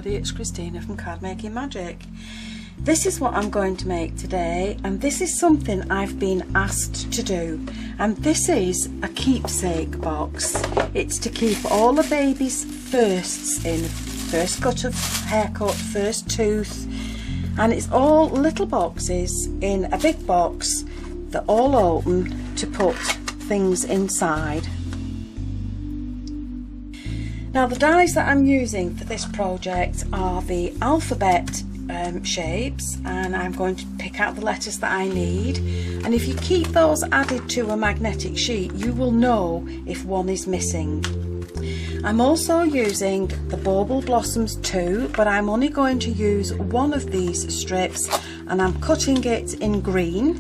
It's Christina from Card Making Magic. This is what I'm going to make today, and this is something I've been asked to do, and this is a keepsake box. It's to keep all the baby's firsts in, first cut of haircut, first tooth, and it's all little boxes in a big box that all open to put things inside. Now the dies that I'm using for this project are the alphabet shapes, and I'm going to pick out the letters that I need, and if you keep those added to a magnetic sheet you will know if one is missing. I'm also using the Bauble Blossoms too, but I'm only going to use one of these strips and I'm cutting it in green.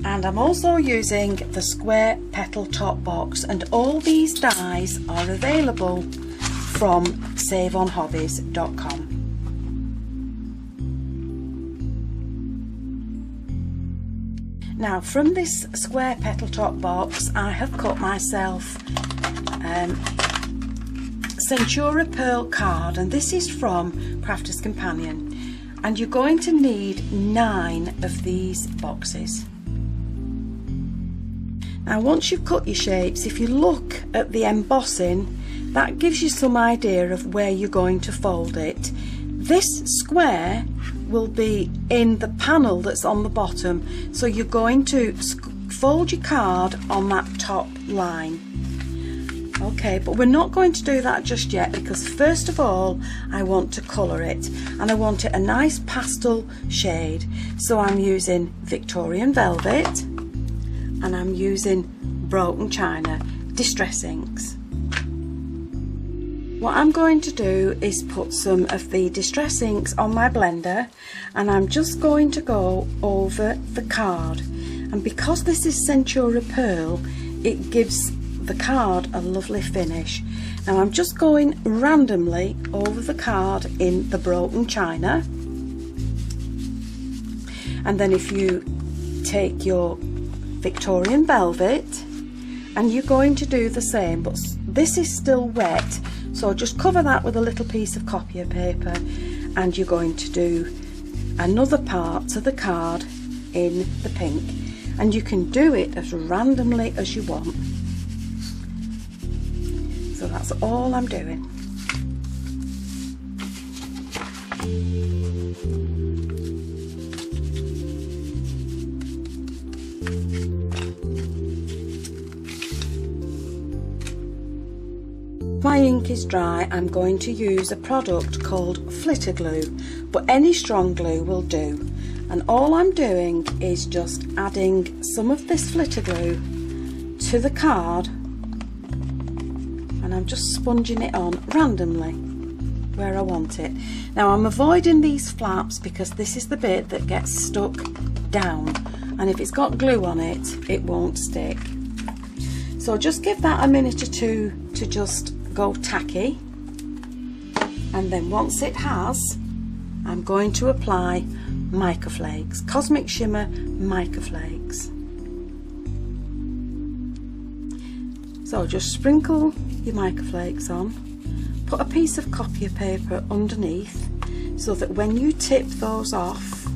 And I'm also using the square petal top box, and all these dies are available from saveonhobbies.com. Now from this square petal top box I have cut myself Centura Pearl card, and this is from Crafter's Companion, and you're going to need 9 of these boxes. Now once you've cut your shapes, if you look at the embossing, that gives you some idea of where you're going to fold it. This square will be in the panel that's on the bottom, so you're going to fold your card on that top line. Okay, but we're not going to do that just yet, because first of all I want to colour it, and I want it a nice pastel shade, so I'm using Victorian Velvet and I'm using Broken China Distress Inks. What I'm going to do is put some of the Distress Inks on my blender, and I'm just going to go over the card, and because this is Centura Pearl it gives the card a lovely finish. Now I'm just going randomly over the card in the Broken China, and then if you take your Victorian Velvet and you're going to do the same, but this is still wet, so just cover that with a little piece of copier paper, and you're going to do another part to the card in the pink, and you can do it as randomly as you want. So that's all I'm doing. My ink is dry. I'm going to use a product called Flitter Glue, but any strong glue will do. And all I'm doing is just adding some of this Flitter Glue to the card, and I'm just sponging it on randomly where I want it. Now I'm avoiding these flaps because this is the bit that gets stuck down, and if it's got glue on it, it won't stick. So just give that a minute or two to just go tacky, and then once it has, I'm going to apply mica flakes, Cosmic Shimmer mica flakes. So just sprinkle your mica flakes on, put a piece of copier paper underneath so that when you tip those off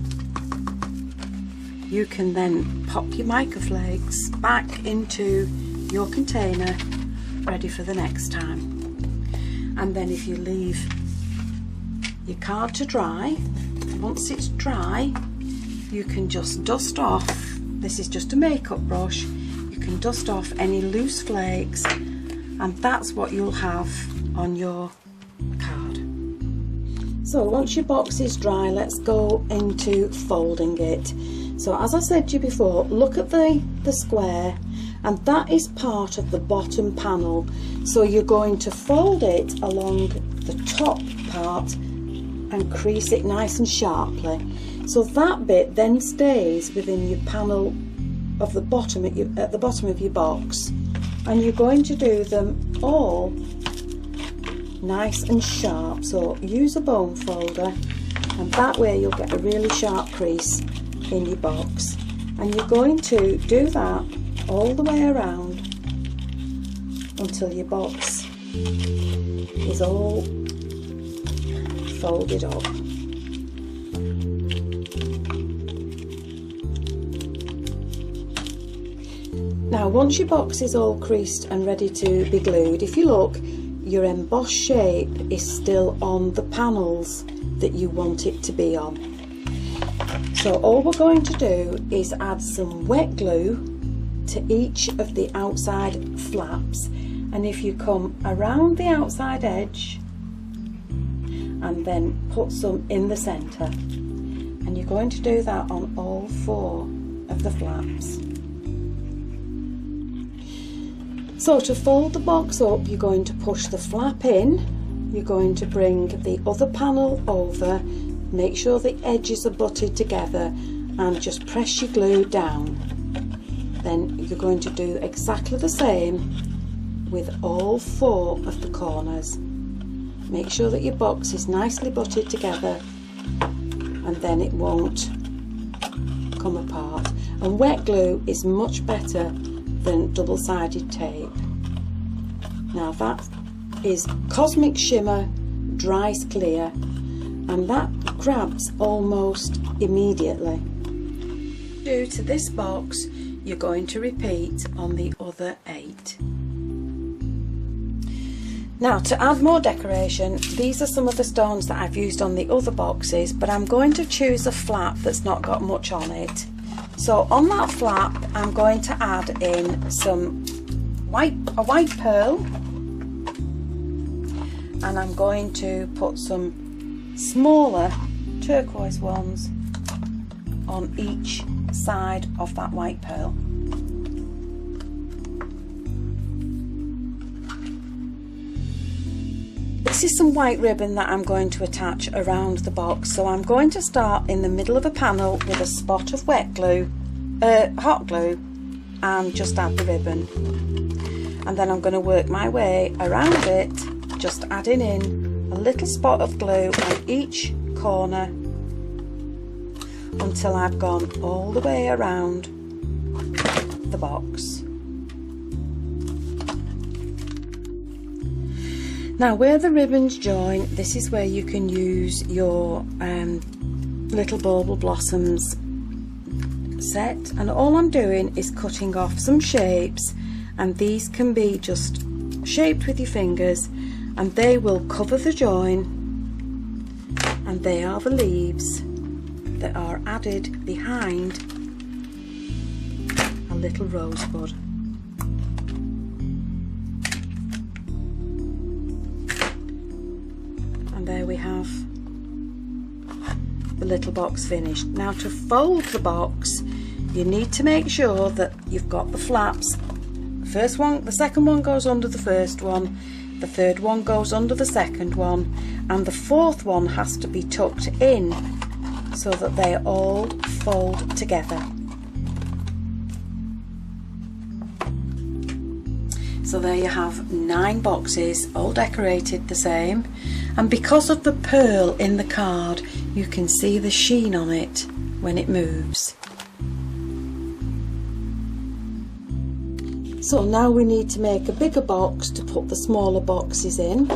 you can then pop your mica flakes back into your container ready for the next time. And then if you leave your card to dry, once it's dry you can just dust off, this is just a makeup brush, you can dust off any loose flakes, and that's what you'll have on your card. So once your box is dry, let's go into folding it. So as I said to you before, look at the square, and that is part of the bottom panel, so you're going to fold it along the top part and crease it nice and sharply, so that bit then stays within your panel of the bottom at the bottom of your box, and you're going to do them all nice and sharp. So use a bone folder, and that way you'll get a really sharp crease in your box. And you're going to do that all the way around until your box is all folded up. Now once your box is all creased and ready to be glued, if you look, your embossed shape is still on the panels that you want it to be on. So all we're going to do is add some wet glue to each of the outside flaps, and if you come around the outside edge and then put some in the centre, and you're going to do that on all 4 of the flaps. So to fold the box up, you're going to push the flap in, you're going to bring the other panel over, make sure the edges are butted together and just press your glue down. Then you're going to do exactly the same with all 4 of the corners. Make sure that your box is nicely butted together and then it won't come apart. And wet glue is much better than double-sided tape. Now that is Cosmic Shimmer Dries Clear, and that grabs almost immediately. Due to this box, you're going to repeat on the other 8. Now to add more decoration, these are some of the stones that I've used on the other boxes, but I'm going to choose a flap that's not got much on it. So on that flap I'm going to add in some a white pearl, and I'm going to put some smaller turquoise ones on each side of that white pearl. This is some white ribbon that I'm going to attach around the box, so I'm going to start in the middle of a panel with a spot of wet glue, hot glue, and just add the ribbon, and then I'm going to work my way around it, just adding in a little spot of glue on each corner until I've gone all the way around the box. Now where the ribbons join, this is where you can use your little bauble blossoms set, and all I'm doing is cutting off some shapes, and these can be just shaped with your fingers and they will cover the join, and they are the leaves that are added behind a little rosebud. And there we have the little box finished. Now to fold the box, you need to make sure that you've got the flaps. The second one goes under the first one, the third one goes under the second one, and the fourth one has to be tucked in so that they all fold together. So there you have 9 boxes, all decorated the same, and because of the pearl in the card, you can see the sheen on it when it moves. So now we need to make a bigger box to put the smaller boxes in,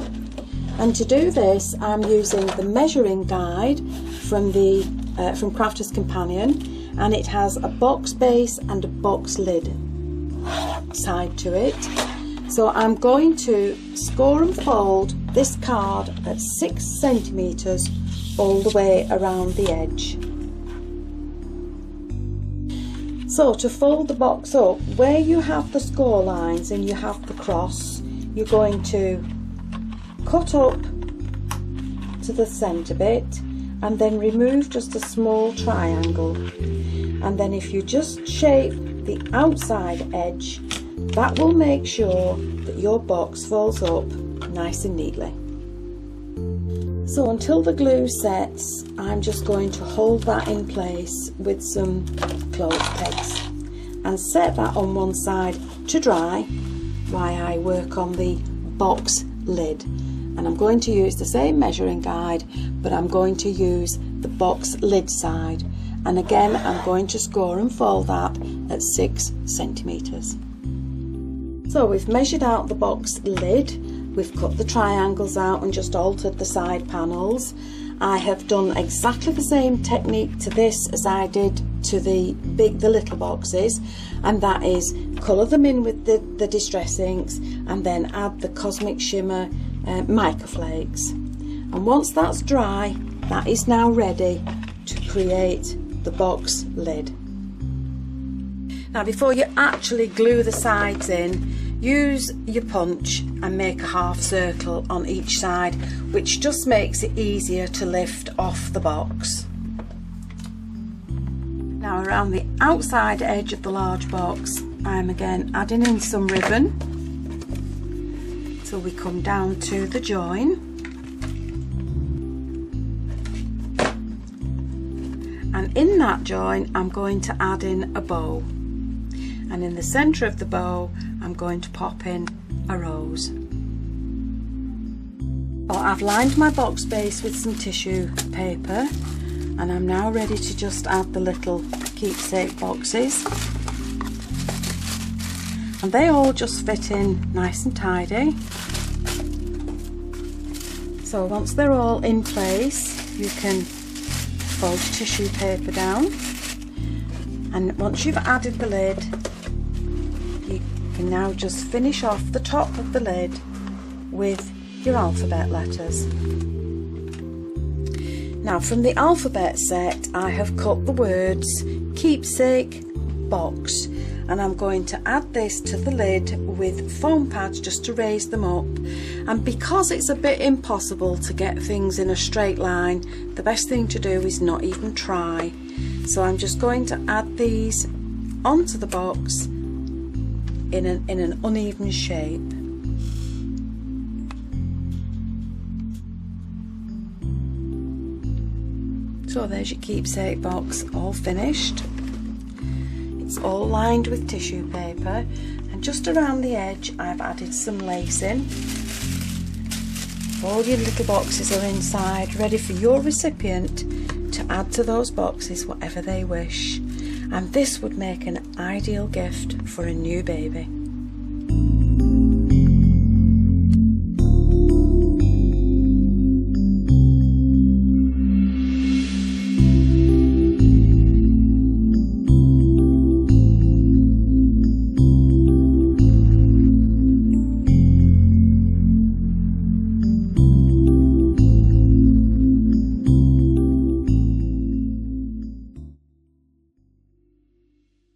and to do this I'm using the measuring guide from Crafter's Companion, and it has a box base and a box lid side to it. So I'm going to score and fold this card at 6 centimetres all the way around the edge. So to fold the box up, where you have the score lines and you have the cross, you're going to cut up to the centre bit and then remove just a small triangle, and then if you just shape the outside edge, that will make sure that your box folds up nice and neatly. So until the glue sets, I'm just going to hold that in place with some clothes pegs and set that on one side to dry while I work on the box lid. And I'm going to use the same measuring guide, but I'm going to use the box lid side, and again I'm going to score and fold that at 6 centimetres. So we've measured out the box lid, we've cut the triangles out and just altered the side panels. I have done exactly the same technique to this as I did to the little boxes, and that is colour them in with the Distress inks and then add the Cosmic Shimmer mica flakes. And once that's dry, that is now ready to create the box lid. Now before you actually glue the sides in, use your punch and make a half circle on each side, which just makes it easier to lift off the box. Now around the outside edge of the large box, I'm again adding in some ribbon till we come down to the join. And in that join I'm going to add in a bow, and in the centre of the bow I'm going to pop in a rose. Well, I've lined my box base with some tissue paper, and I'm now ready to just add the little keepsake boxes, and they all just fit in nice and tidy. So once they're all in place, you can fold your tissue paper down, and once you've added the lid, you can now just finish off the top of the lid with your alphabet letters. Now from the alphabet set, I have cut the words Keepsake Box, and I'm going to add this to the lid with foam pads just to raise them up. And because it's a bit impossible to get things in a straight line, the best thing to do is not even try. So I'm just going to add these onto the box in an uneven shape. So there's your keepsake box all finished. It's all lined with tissue paper, and just around the edge I've added some lace in. All your little boxes are inside, ready for your recipient to add to those boxes whatever they wish. And this would make an ideal gift for a new baby.